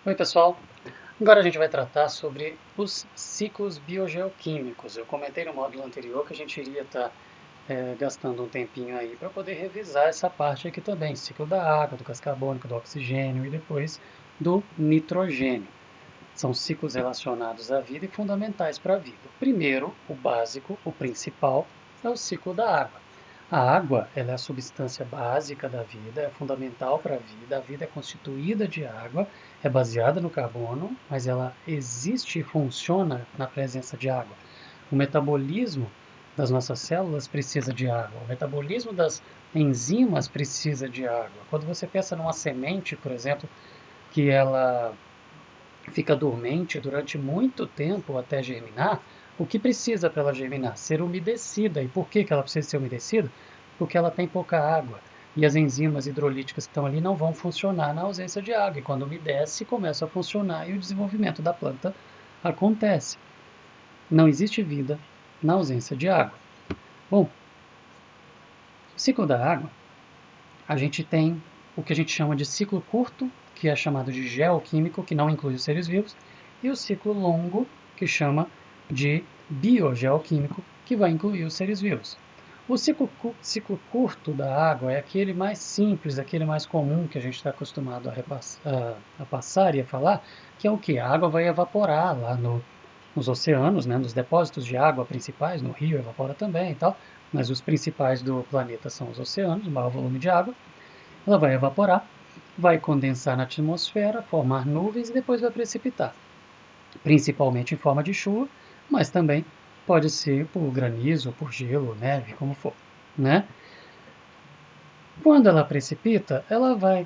Oi pessoal, agora a gente vai tratar sobre os ciclos biogeoquímicos. Eu comentei no módulo anterior que a gente iria estar gastando um tempinho aí para poder revisar essa parte aqui também, ciclo da água, do gás carbônico, do oxigênio e depois do nitrogênio. São ciclos relacionados à vida e fundamentais para a vida. O primeiro, o básico, o principal, é o ciclo da água. A água, ela é a substância básica da vida, é fundamental para a vida. A vida é constituída de água, é baseada no carbono, mas ela existe e funciona na presença de água. O metabolismo das nossas células precisa de água. O metabolismo das enzimas precisa de água. Quando você pensa numa semente, por exemplo, que ela fica dormente durante muito tempo até germinar, o que precisa para ela germinar? Ser umedecida. E por que ela precisa ser umedecida? Porque ela tem pouca água. E as enzimas hidrolíticas que estão ali não vão funcionar na ausência de água. E quando umedece, começa a funcionar e o desenvolvimento da planta acontece. Não existe vida na ausência de água. Bom, o ciclo da água, a gente tem o que a gente chama de ciclo curto, que é chamado de geoquímico, que não inclui os seres vivos, e o ciclo longo, que chama de biogeoquímico, que vai incluir os seres vivos. O ciclo curto da água é aquele mais simples, aquele mais comum que a gente está acostumado a passar e a falar, que é o que? A água vai evaporar lá nos oceanos, né, nos depósitos de água principais, no rio evapora também e tal, mas os principais do planeta são os oceanos, o maior volume de água. Ela vai evaporar, vai condensar na atmosfera, formar nuvens e depois vai precipitar, principalmente em forma de chuva, mas também pode ser por granizo, por gelo, neve, como for, né? Quando ela precipita, ela vai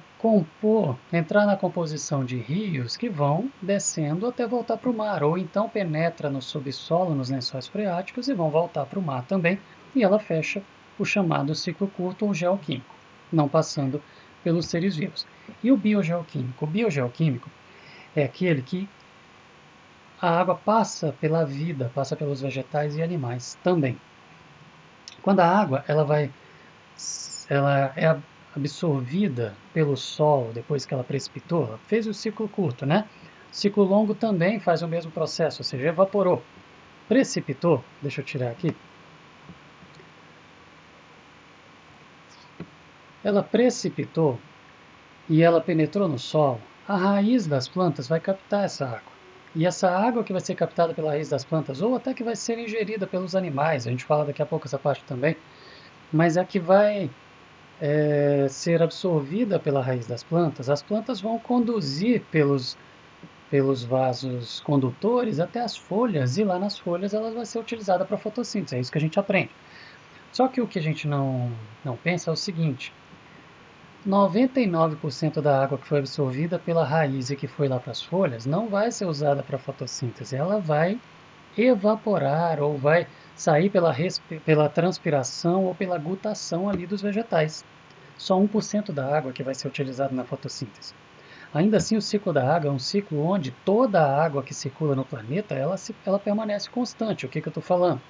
entrar na composição de rios que vão descendo até voltar para o mar, ou então penetra no subsolo, nos lençóis freáticos e vão voltar para o mar também, e ela fecha o chamado ciclo curto ou geoquímico, não passando pelos seres vivos. E o biogeoquímico? O biogeoquímico é aquele que a água passa pela vida, passa pelos vegetais e animais também. Quando a água ela é absorvida pelo solo depois que ela precipitou, ela fez o ciclo curto, né? O ciclo longo também faz o mesmo processo, ou seja, evaporou. Precipitou, deixa eu tirar aqui. Ela precipitou e ela penetrou no solo. A raiz das plantas vai captar essa água. E essa água que vai ser captada pela raiz das plantas, ou até que vai ser ingerida pelos animais, a gente fala daqui a pouco essa parte também, mas é que vai ser absorvida pela raiz das plantas, as plantas vão conduzir pelos vasos condutores até as folhas, e lá nas folhas ela vai ser utilizada para fotossíntese, é isso que a gente aprende. Só que o que a gente não pensa é o seguinte: 99% da água que foi absorvida pela raiz e que foi lá para as folhas não vai ser usada para fotossíntese, ela vai evaporar ou vai sair pela transpiração ou pela gutação ali dos vegetais. Só 1% da água que vai ser utilizada na fotossíntese. Ainda assim, o ciclo da água é um ciclo onde toda a água que circula no planeta, ela permanece constante. O que eu estou falando?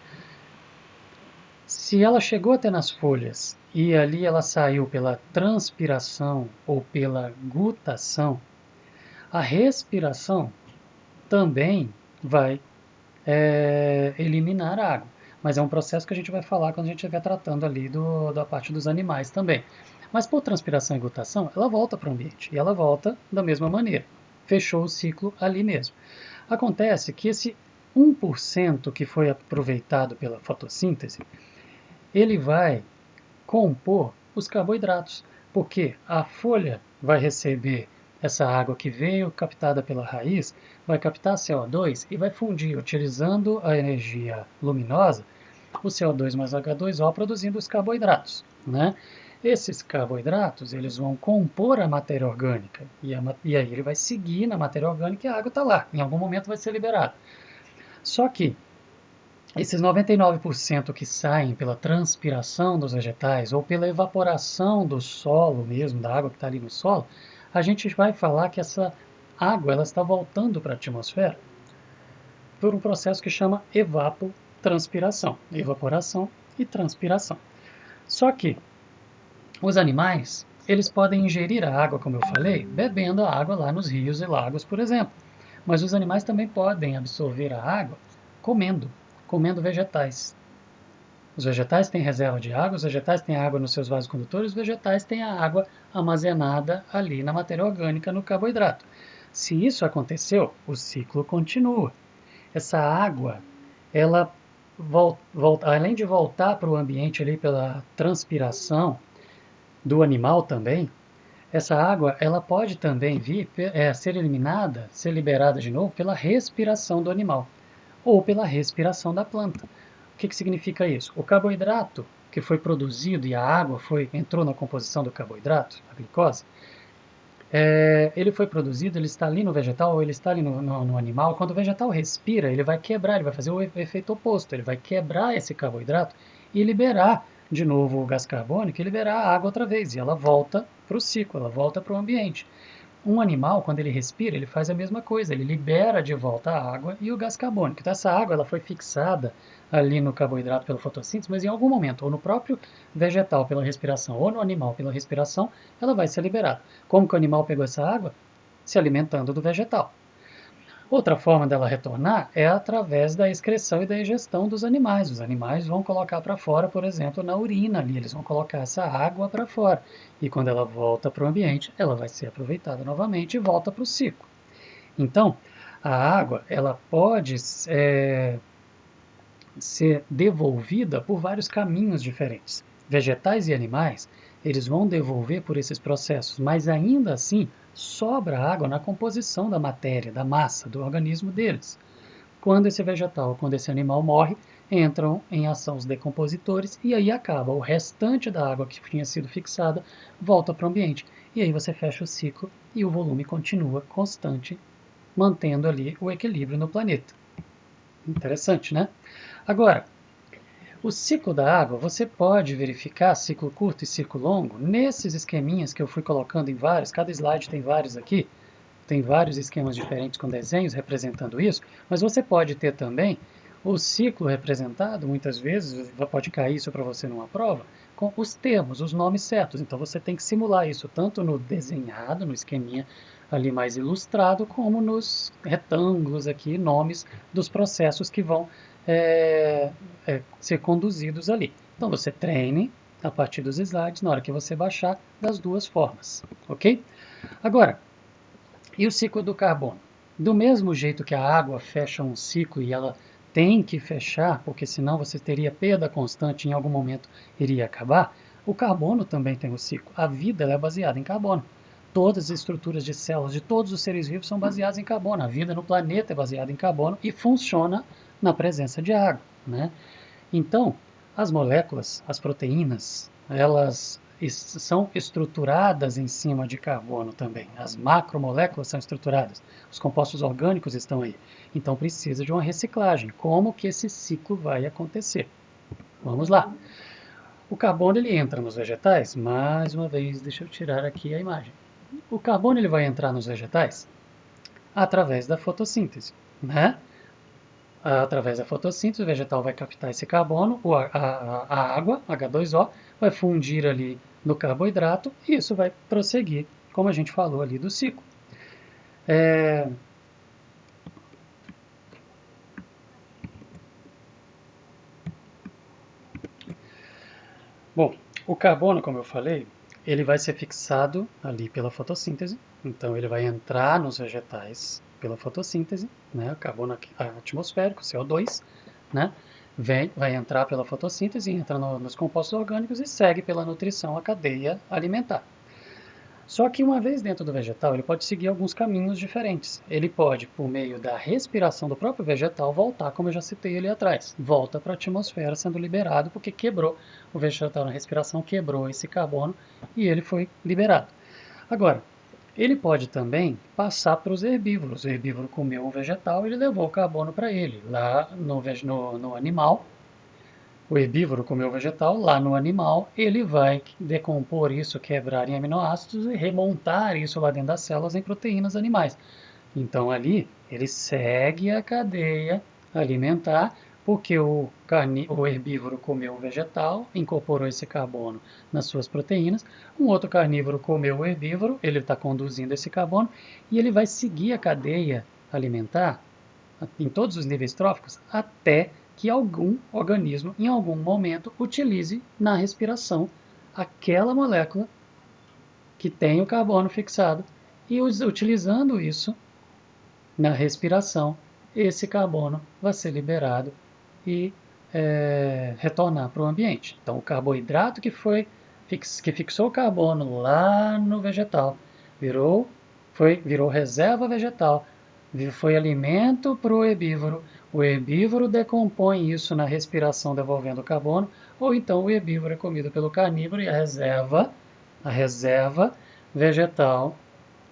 Se ela chegou até nas folhas e ali ela saiu pela transpiração ou pela gutação, a respiração também vai eliminar a água. Mas é um processo que a gente vai falar quando a gente estiver tratando ali da parte dos animais também. Mas por transpiração e gutação, ela volta para o ambiente. E ela volta da mesma maneira. Fechou o ciclo ali mesmo. Acontece que esse 1% que foi aproveitado pela fotossíntese, ele vai compor os carboidratos, porque a folha vai receber essa água que veio captada pela raiz, vai captar CO2 e vai fundir, utilizando a energia luminosa, o CO2 mais H2O, produzindo os carboidratos, né? Esses carboidratos, eles vão compor a matéria orgânica, e aí ele vai seguir na matéria orgânica e a água está lá, em algum momento vai ser liberada. Só que esses 99% que saem pela transpiração dos vegetais ou pela evaporação do solo mesmo, da água que está ali no solo, a gente vai falar que essa água ela está voltando para a atmosfera por um processo que chama evapotranspiração, evaporação e transpiração. Só que os animais, eles podem ingerir a água, como eu falei, bebendo a água lá nos rios e lagos, por exemplo. Mas os animais também podem absorver a água comendo vegetais. Os vegetais têm reserva de água, os vegetais têm água nos seus vasos condutores, os vegetais têm a água armazenada ali na matéria orgânica, no carboidrato. Se isso aconteceu, o ciclo continua. Essa água, ela além de voltar para o ambiente ali pela transpiração do animal também, essa água ela pode também ser eliminada, ser liberada de novo pela respiração do animal ou pela respiração da planta. O que significa isso? O carboidrato que foi produzido e a água entrou na composição do carboidrato, a glicose, ele foi produzido, ele está ali no vegetal ou ele está ali no animal. Quando o vegetal respira, ele vai quebrar, ele vai fazer o efeito oposto, ele vai quebrar esse carboidrato e liberar de novo o gás carbônico e liberar a água outra vez, e ela volta para o ciclo, ela volta para o ambiente. Um animal, quando ele respira, ele faz a mesma coisa, ele libera de volta a água e o gás carbônico. Então essa água ela foi fixada ali no carboidrato pela fotossíntese, mas em algum momento, ou no próprio vegetal pela respiração, ou no animal pela respiração, ela vai ser liberada. Como que o animal pegou essa água? Se alimentando do vegetal. Outra forma dela retornar é através da excreção e da ingestão dos animais. Os animais vão colocar para fora, por exemplo, na urina ali, eles vão colocar essa água para fora. E quando ela volta para o ambiente, ela vai ser aproveitada novamente e volta para o ciclo. Então, a água ela pode ser devolvida por vários caminhos diferentes. Vegetais e animais, eles vão devolver por esses processos, mas ainda assim sobra água na composição da matéria, da massa, do organismo deles. Quando esse vegetal, quando esse animal morre, entram em ação os decompositores e aí acaba. O restante da água que tinha sido fixada volta para o ambiente. E aí você fecha o ciclo e o volume continua constante, mantendo ali o equilíbrio no planeta. Interessante, né? Agora, o ciclo da água, você pode verificar ciclo curto e ciclo longo nesses esqueminhas que eu fui colocando em vários, cada slide tem vários aqui, tem vários esquemas diferentes com desenhos representando isso, mas você pode ter também o ciclo representado, muitas vezes, pode cair isso para você numa prova, com os termos, os nomes certos. Então você tem que simular isso tanto no desenhado, no esqueminha ali mais ilustrado, como nos retângulos aqui, nomes dos processos que vão ser conduzidos ali. Então você treine a partir dos slides na hora que você baixar das duas formas, ok? Agora, e o ciclo do carbono? Do mesmo jeito que a água fecha um ciclo e ela tem que fechar, porque senão você teria perda constante e em algum momento iria acabar, o carbono também tem um ciclo. A vida é baseada em carbono. Todas as estruturas de células de todos os seres vivos são baseadas em carbono. A vida no planeta é baseada em carbono e funciona na presença de água, né? Então, as moléculas, as proteínas, elas são estruturadas em cima de carbono também. As macromoléculas são estruturadas. Os compostos orgânicos estão aí. Então precisa de uma reciclagem. Como que esse ciclo vai acontecer? Vamos lá. O carbono ele entra nos vegetais. Mais uma vez, deixa eu tirar aqui a imagem. O carbono ele vai entrar nos vegetais através da fotossíntese, né? Através da fotossíntese, o vegetal vai captar esse carbono, a água, H2O, vai fundir ali no carboidrato e isso vai prosseguir, como a gente falou ali do ciclo. Bom, o carbono, como eu falei, ele vai ser fixado ali pela fotossíntese, então ele vai entrar nos vegetais pela fotossíntese, né? O carbono atmosférico, CO2, né? Vai entrar pela fotossíntese, entra nos compostos orgânicos e segue pela nutrição a cadeia alimentar. Só que uma vez dentro do vegetal, ele pode seguir alguns caminhos diferentes. Ele pode, por meio da respiração do próprio vegetal, voltar, como eu já citei ali atrás. Volta para a atmosfera sendo liberado, porque quebrou, o vegetal na respiração quebrou esse carbono e ele foi liberado. Agora, ele pode também passar para os herbívoros. O herbívoro comeu um vegetal, ele levou o carbono para ele. Lá no animal, o herbívoro comeu o vegetal, lá no animal ele vai decompor isso, quebrar em aminoácidos e remontar isso lá dentro das células em proteínas animais. Então ali ele segue a cadeia alimentar porque o herbívoro comeu o vegetal, incorporou esse carbono nas suas proteínas, um outro carnívoro comeu o herbívoro, ele está conduzindo esse carbono, e ele vai seguir a cadeia alimentar em todos os níveis tróficos até que algum organismo, em algum momento, utilize na respiração aquela molécula que tem o carbono fixado e utilizando isso na respiração, esse carbono vai ser liberado e retornar para o ambiente. Então, o carboidrato que fixou o carbono lá no vegetal virou reserva vegetal, foi alimento para o herbívoro decompõe isso na respiração devolvendo carbono, ou então o herbívoro é comido pelo carnívoro e a reserva vegetal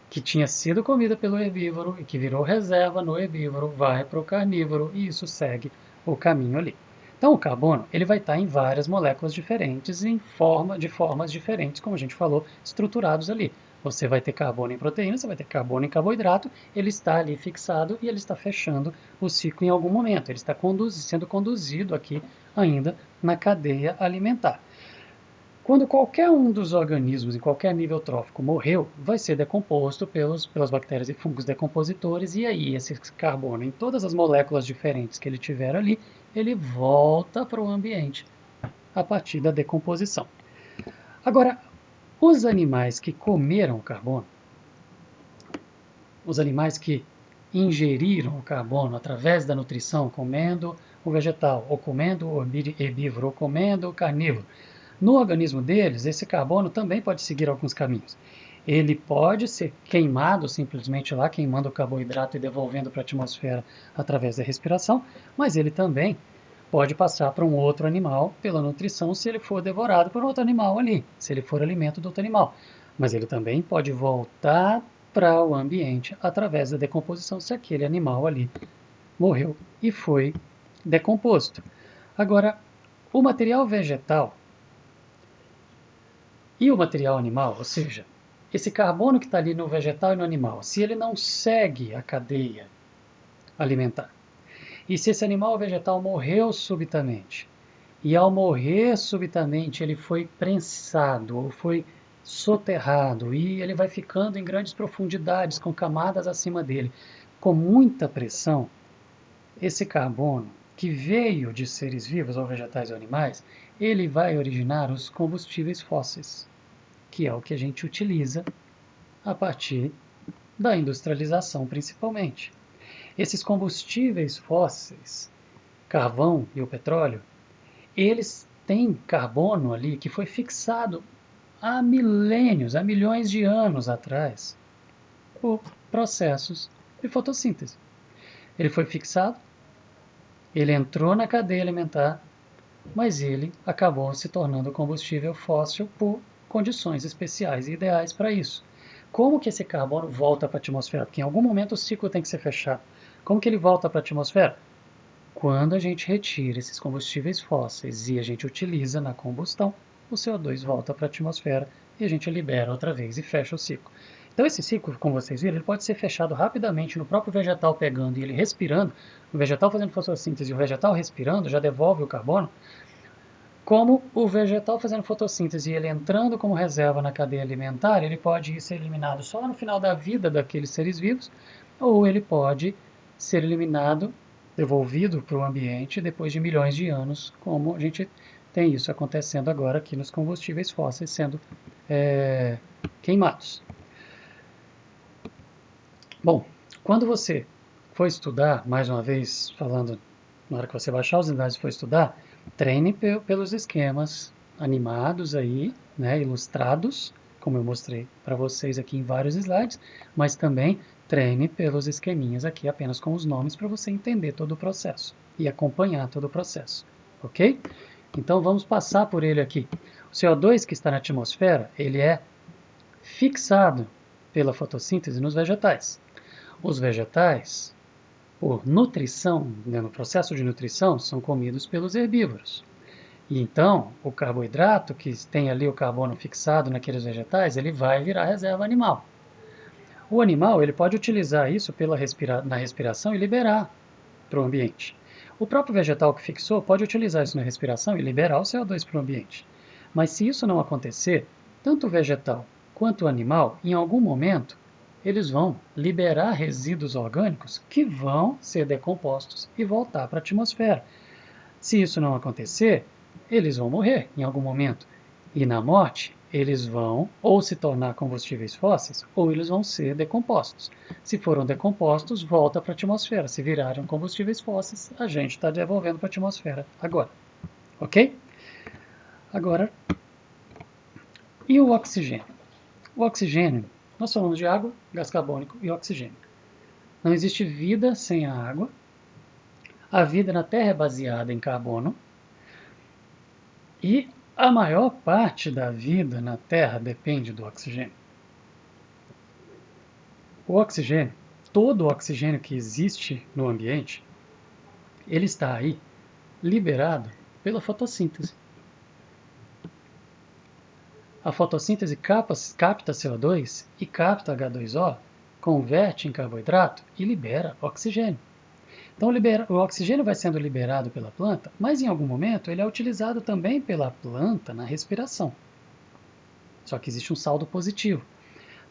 que tinha sido comida pelo herbívoro e que virou reserva no herbívoro vai para o carnívoro e isso segue o caminho ali. Então o carbono ele vai estar em várias moléculas diferentes, de formas diferentes, como a gente falou, estruturados ali. Você vai ter carbono em proteína, você vai ter carbono em carboidrato, ele está ali fixado e ele está fechando o ciclo em algum momento. Ele está sendo conduzido aqui ainda na cadeia alimentar. Quando qualquer um dos organismos em qualquer nível trófico morreu, vai ser decomposto pelas bactérias e fungos decompositores, e aí esse carbono em todas as moléculas diferentes que ele tiver ali, ele volta para o ambiente a partir da decomposição. Agora, os animais que comeram o carbono, os animais que ingeriram o carbono através da nutrição, comendo o vegetal, ou comendo o herbívoro, ou comendo o carnívoro, no organismo deles, esse carbono também pode seguir alguns caminhos. Ele pode ser queimado simplesmente lá, queimando o carboidrato e devolvendo para a atmosfera através da respiração, mas ele também pode passar para um outro animal pela nutrição se ele for devorado por outro animal ali, se ele for alimento do outro animal. Mas ele também pode voltar para o ambiente através da decomposição se aquele animal ali morreu e foi decomposto. Agora, o material vegetal e o material animal, ou seja, esse carbono que está ali no vegetal e no animal, se ele não segue a cadeia alimentar, e se esse animal ou vegetal morreu subitamente, e ao morrer subitamente ele foi prensado ou foi soterrado, e ele vai ficando em grandes profundidades, com camadas acima dele, com muita pressão, esse carbono que veio de seres vivos ou vegetais ou animais, ele vai originar os combustíveis fósseis, que é o que a gente utiliza a partir da industrialização principalmente. Esses combustíveis fósseis, carvão e o petróleo, eles têm carbono ali que foi fixado há milênios, há milhões de anos atrás, por processos de fotossíntese. Ele foi fixado, ele entrou na cadeia alimentar, mas ele acabou se tornando combustível fóssil por condições especiais e ideais para isso. Como que esse carbono volta para a atmosfera? Porque em algum momento o ciclo tem que ser fechado. Como que ele volta para a atmosfera? Quando a gente retira esses combustíveis fósseis e a gente utiliza na combustão, o CO2 volta para a atmosfera e a gente libera outra vez e fecha o ciclo. Então esse ciclo, como vocês viram, ele pode ser fechado rapidamente no próprio vegetal pegando e ele respirando, o vegetal fazendo fotossíntese e o vegetal respirando já devolve o carbono, como o vegetal fazendo fotossíntese e ele entrando como reserva na cadeia alimentar, ele pode ser eliminado só no final da vida daqueles seres vivos, ou ele pode ser eliminado, devolvido para o ambiente depois de milhões de anos, como a gente tem isso acontecendo agora aqui nos combustíveis fósseis sendo queimados. Bom, quando você for estudar, mais uma vez falando, na hora que você baixar os slides e for estudar, treine pelos esquemas animados aí, né, ilustrados, como eu mostrei para vocês aqui em vários slides, mas também treine pelos esqueminhas aqui apenas com os nomes para você entender todo o processo e acompanhar todo o processo, ok? Então vamos passar por ele aqui. O CO2 que está na atmosfera, ele é fixado pela fotossíntese nos vegetais. Os vegetais, por nutrição, né, no processo de nutrição, são comidos pelos herbívoros. E então, o carboidrato, que tem ali o carbono fixado naqueles vegetais, ele vai virar reserva animal. O animal ele pode utilizar isso na respiração e liberar para o ambiente. O próprio vegetal que fixou pode utilizar isso na respiração e liberar o CO2 para o ambiente. Mas se isso não acontecer, tanto o vegetal quanto o animal, em algum momento, eles vão liberar resíduos orgânicos que vão ser decompostos e voltar para a atmosfera. Se isso não acontecer, eles vão morrer em algum momento. E na morte, eles vão ou se tornar combustíveis fósseis ou eles vão ser decompostos. Se foram decompostos, volta para a atmosfera. Se viraram combustíveis fósseis, a gente está devolvendo para a atmosfera agora. Ok? Agora, e o oxigênio? O oxigênio, nós falamos de água, gás carbônico e oxigênio. Não existe vida sem a água. A vida na Terra é baseada em carbono. E a maior parte da vida na Terra depende do oxigênio. O oxigênio, todo o oxigênio que existe no ambiente, ele está aí liberado pela fotossíntese. A fotossíntese capta CO2 e capta H2O, converte em carboidrato e libera oxigênio. Então o oxigênio vai sendo liberado pela planta, mas em algum momento ele é utilizado também pela planta na respiração. Só que existe um saldo positivo.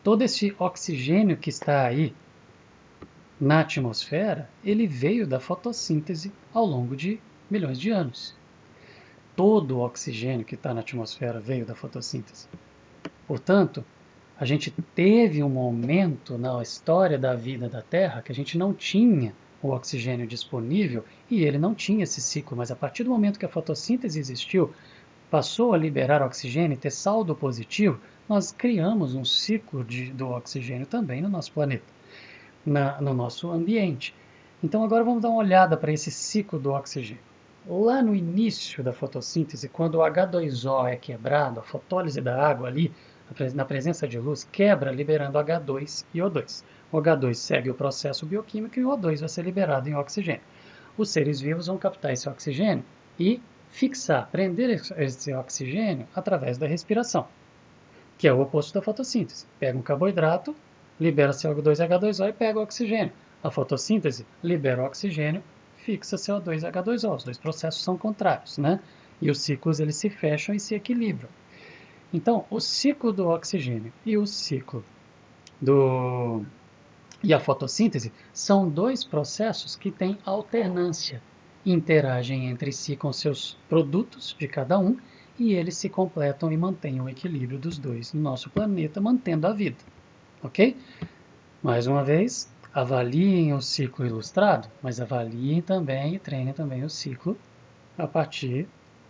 Todo esse oxigênio que está aí na atmosfera, ele veio da fotossíntese ao longo de milhões de anos. Todo o oxigênio que está na atmosfera veio da fotossíntese. Portanto, a gente teve um momento na história da vida da Terra que a gente não tinha o oxigênio disponível e ele não tinha esse ciclo, mas a partir do momento que a fotossíntese existiu, passou a liberar oxigênio e ter saldo positivo, nós criamos um ciclo do oxigênio também no nosso planeta, no nosso ambiente. Então agora vamos dar uma olhada para esse ciclo do oxigênio. Lá no início da fotossíntese, quando o H2O é quebrado, a fotólise da água ali, na presença de luz, quebra liberando H2 e O2. O H2 segue o processo bioquímico e o O2 vai ser liberado em oxigênio. Os seres vivos vão captar esse oxigênio e fixar, prender esse oxigênio através da respiração, que é o oposto da fotossíntese. Pega um carboidrato, libera CO2 e H2O e pega o oxigênio. A fotossíntese libera o oxigênio, fixa CO2 e H2O. Os dois processos são contrários, né? E os ciclos eles se fecham e se equilibram. Então, o ciclo do oxigênio e o ciclo e a fotossíntese são dois processos que têm alternância, interagem entre si com seus produtos de cada um e eles se completam e mantêm o equilíbrio dos dois no nosso planeta, mantendo a vida. Ok? Mais uma vez, avaliem o ciclo ilustrado, mas avaliem também e treinem também o ciclo a partir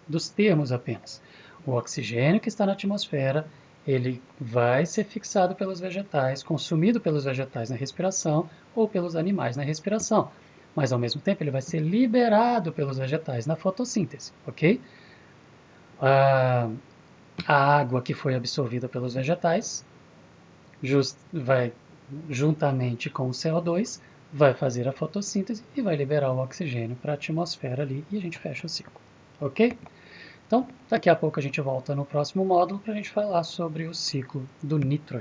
dos termos apenas. O oxigênio que está na atmosfera, ele vai ser fixado pelos vegetais, consumido pelos vegetais na respiração ou pelos animais na respiração. Mas, ao mesmo tempo, ele vai ser liberado pelos vegetais na fotossíntese, ok? A água que foi absorvida pelos vegetais vai, juntamente com o CO2, vai fazer a fotossíntese e vai liberar o oxigênio para a atmosfera ali e a gente fecha o ciclo, ok? Então, daqui a pouco a gente volta no próximo módulo para a gente falar sobre o ciclo do nitrogênio.